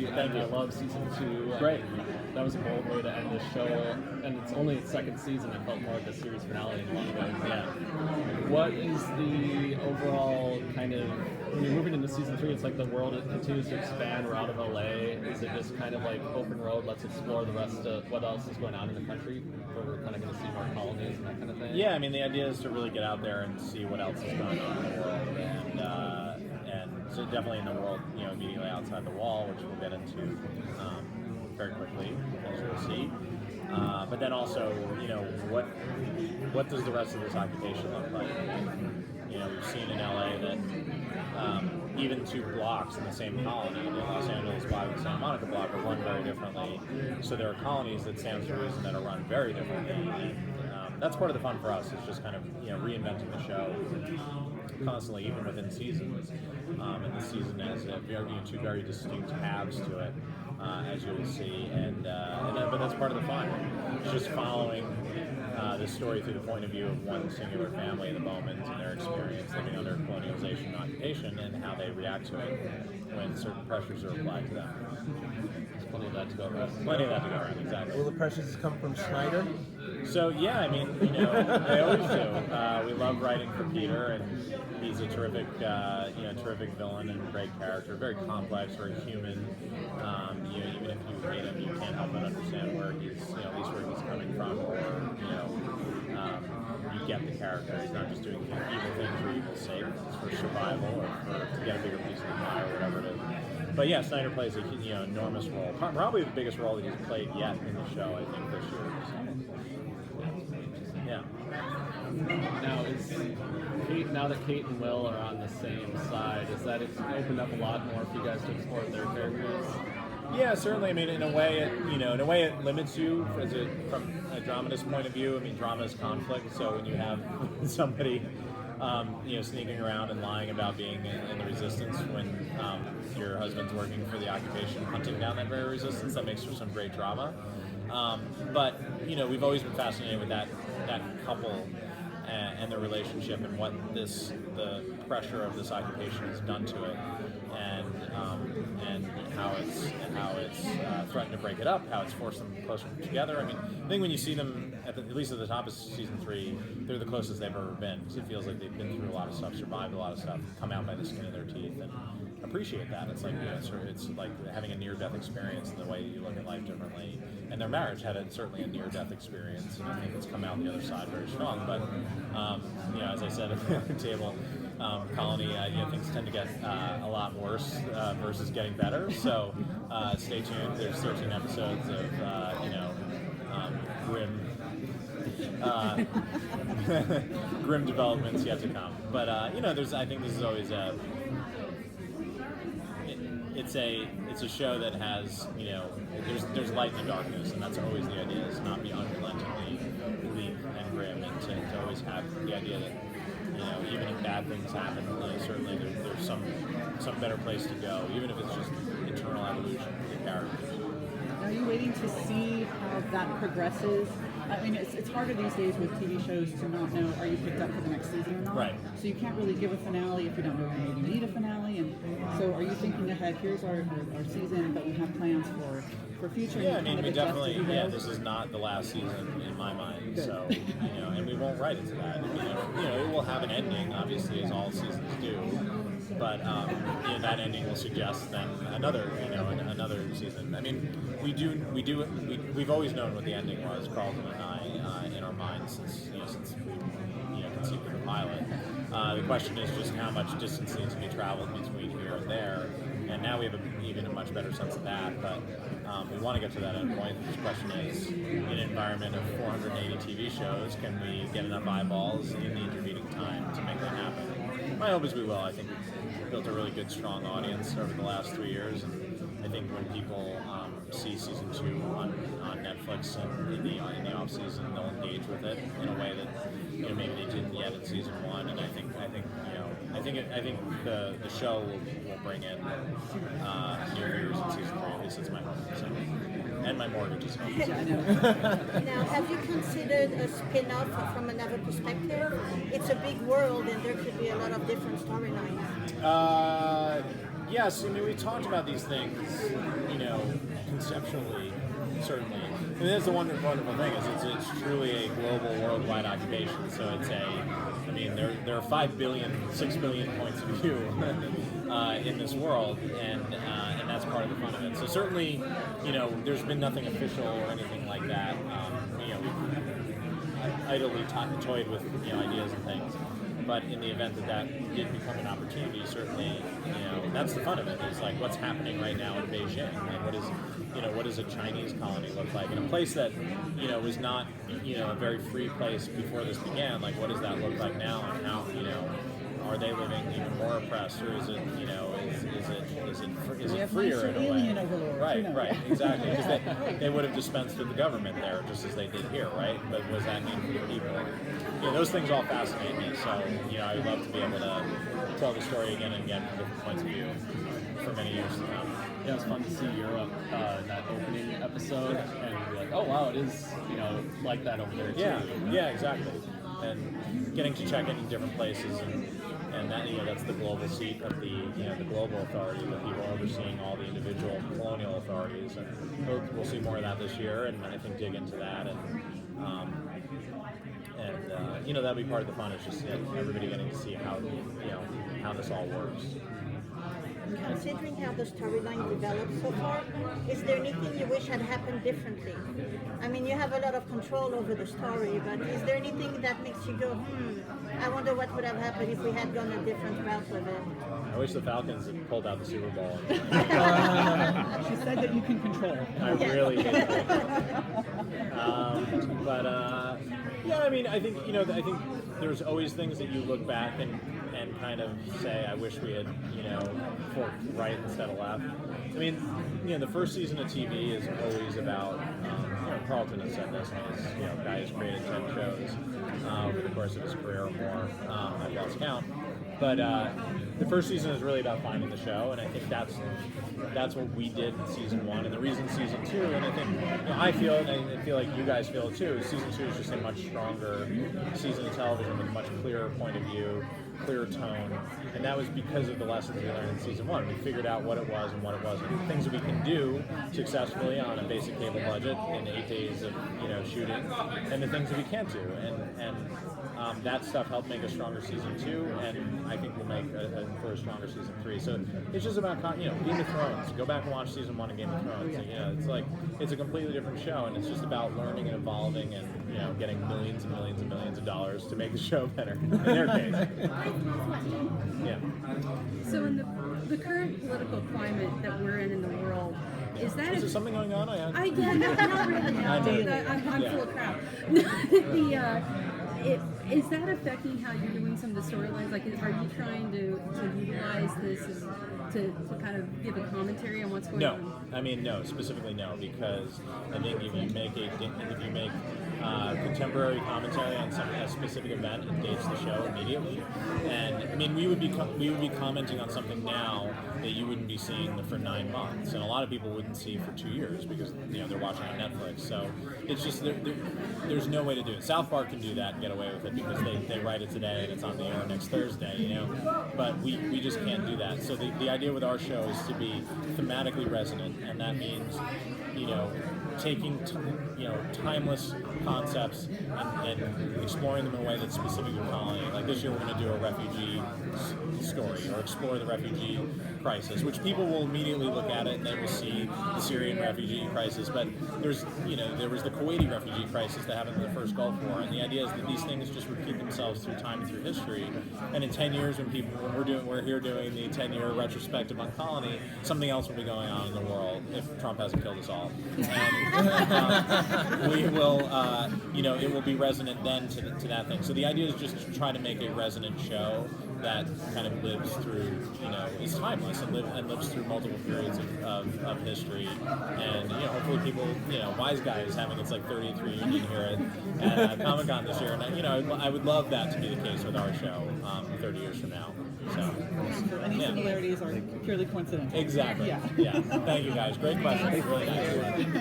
3, and I love season 2. Great. That was a bold way to end the show, and it's only its second season. It felt more like a series finale in a lot of ways. Yeah. What is the overall kind of, when you're moving into season 3, it's like the world continues to expand. We're out of LA. Is it just kind of like open road, let's explore the rest of what else is going on in the country, where we're kind of going to see more colonies and that kind of thing? Yeah, I mean, the idea is to really get out there and see what else is going on in the world, and so definitely in the world, immediately outside the wall, which we'll get into very quickly, as you'll see. But then also, what does the rest of this occupation look like? We've seen in LA that even 2 blocks in the same colony, the Los Angeles block and the Santa Monica block, are run very differently. So there are colonies that stand to reason that are run very differently. And that's part of the fun for us, is just kind of reinventing the show constantly, even within seasons. And this season has 2 very distinct halves to it, as you will see. But that's part of the fun. It's just following the story through the point of view of one singular family, the Bowmans, and their experience living under colonialization and occupation, and how they react to it when certain pressures are applied to them. There's plenty of that to go around. Plenty of that to go around, exactly. Will the pressures come from Snyder? So yeah, I mean, they always do. We love writing for Peter, and he's a terrific, terrific villain and great character. Very complex, very human. Even if you hate him, you can't help but understand where he's, at least where he's coming from, or you get the character. He's not just doing evil things for evil's sake. It's for survival, or to get a bigger piece of the pie, or whatever it is. But yeah, Snyder plays a enormous role. Probably the biggest role that he's played yet in the show, I think, this year. So. Yeah. Now that Kate and Will are on the same side, is that it's opened up a lot more for you guys to explore their characters? Yeah, certainly. I mean, in a way, it limits you from a dramatist point of view. I mean, drama is conflict. So when you have somebody, sneaking around and lying about being in the resistance when your husband's working for the occupation, hunting down that very resistance, that makes for some great drama. But we've always been fascinated with that couple and their relationship, and what the pressure of this occupation has done to it, and how it's threatened to break it up, how it's forced them closer together. I mean, I think when you see them at least at the top of season 3, they're the closest they've ever been, because it feels like they've been through a lot of stuff, survived a lot of stuff, come out by the skin of their teeth, and appreciate that. It's like it's like having a near-death experience in the way you look at life differently. And their marriage had certainly a near-death experience, and I think it's come out the other side very strong. But as I said at the table, Colony, things tend to get a lot worse versus getting better. So stay tuned. There's 13 episodes of grim grim developments yet to come. But I think this is always it's a show that has there's light in the darkness, and that's always the idea, is not be unrelentingly bleak and grim, and to always have the idea that even if bad things happen, certainly there's some better place to go, even if it's just internal evolution for the characters. Are you waiting to see how that progresses? I mean, it's harder these days with TV shows to not know, are you picked up for the next season or not? Right. So you can't really give a finale if you don't know maybe you need a finale. And so are you thinking ahead, here's our season, but we have plans for future? Yeah, I mean, we definitely, this is not the last season in my mind. Good. So, and we won't write into that. I mean, it will have an ending, obviously, as all seasons do. But that ending will suggest then another season. I mean, we've always known what the ending was, Carlton and I, in our minds since we conceived of the pilot. The question is just how much distance needs to be traveled between here and there, and now we have even a much better sense of that. But we want to get to that end point. The question is, in an environment of 480 TV shows, can we get enough eyeballs in the intervening time to make that happen? My hope is we will. I think we've built a really good, strong audience over the last 3 years, and I think when people see season 2 on Netflix and in the off season, they'll engage with it in a way that maybe they didn't yet in season 1. And I think the show will bring in new viewers in season 3. At least it's my hope. So. And my mortgage is home. Now, have you considered a spin-off from another perspective? It's a big world, and there could be a lot of different storylines. Yes, I mean, we talked about these things, conceptually, certainly. And that's the wonderful thing is it's truly a global, worldwide occupation. So there are 5 billion, 6 billion points of view in this world, and that's part of the fun of it. So certainly, there's been nothing official or anything like that. We've idly toyed with ideas and things. But in the event that did become an opportunity, certainly, that's the fun of it. Is like what's happening right now in Beijing. Like what does a Chinese colony look like in a place that, was not, a very free place before this began. Like what does that look like now, and how, are they living even more oppressed, or is it, is it freer in a way? Right, exactly. Because they would have dispensed with the government there, just as they did here, right? But what does that mean for the people? Those things all fascinate me. So, I would love to be able to tell the story again and again from different points of view for many years to come. Yeah, it's fun to see Europe, that opening episode, and be like, oh wow, it is, like that over there too. Yeah, exactly. And getting to check in different places, and that, that's the global seat of the global authority, the people overseeing all the individual colonial authorities, and we'll see more of that this year, and I think dig into that, and that'll be part of the fun. Is just everybody getting to see how this all works. Considering how the storyline developed so far, is there anything you wish had happened differently? I mean, you have a lot of control over the story, but is there anything that makes you go, I wonder what would have happened if we had gone a different route with it? I wish the Falcons had pulled out the Super Bowl. She said that you can control. I really hate it. I think I think there's always things that you look back and kind of say, I wish we had forked right instead of left. I mean, the first season of TV is always about Carlton has said this, and a guy who's created 10 shows over the course of his career or more. I've lost count. But the first season is really about finding the show, and I think that's what we did in season 1. And the reason season 2, and I think I feel, and I feel like you guys feel it too, season 2 is just a much stronger season of television with a much clearer point of view, clearer tone, and that was because of the lessons we learned in season 1. We figured out what it was and what it wasn't. Things that we can do successfully on a basic cable budget in 8 days of shooting, and the things that we can't do, and that stuff helped make a stronger season 2, and I think will make for a stronger season 3. So it's just about Game of Thrones. Go back and watch season 1 of Game of Thrones. It's like it's a completely different show, and it's just about learning and evolving, and getting millions and millions and millions of dollars to make the show better. In their case, yeah. So in the current political climate that we're in the world, is there something going on? Not really. I'm full of crap. Is that affecting how you're doing some of the storylines? Like, are you trying to utilize this to kind of give a commentary on what's going on? No, specifically no, because I think if you make contemporary commentary on a specific event, it dates the show immediately. And we would be commenting on something now that you wouldn't be seeing for 9 months, and a lot of people wouldn't see for 2 years because they're watching on Netflix. So it's just there's no way to do it. South Park can do that and get away with it because they write it today and it's on the air next Thursday. But we just can't do that. So the idea with our show is to be thematically resonant, and that means taking timeless concepts and exploring them in a way that's specific to colony. Like this year, we're going to do a refugee story or explore the refugee crisis, which people will immediately look at it and they will see the Syrian refugee crisis. But there was the Kuwaiti refugee crisis that happened in the first Gulf War, and the idea is that these things just repeat themselves through time and through history. And in 10 years, when we're here doing the 10-year retrospective on colony, something else will be going on in the world if Trump hasn't killed us all. And we will, it will be resonant then to that thing. So the idea is just to try to make a resonant show that kind of lives through, is timeless and lives through multiple periods of history. And, hopefully people, Wise Guy is having its 30th reunion here at Comic-Con this year. And, I would love that to be the case with our show 30 years from now. So any similarities are purely coincidental. Exactly. Yeah. Thank you guys. Great question. Really nice.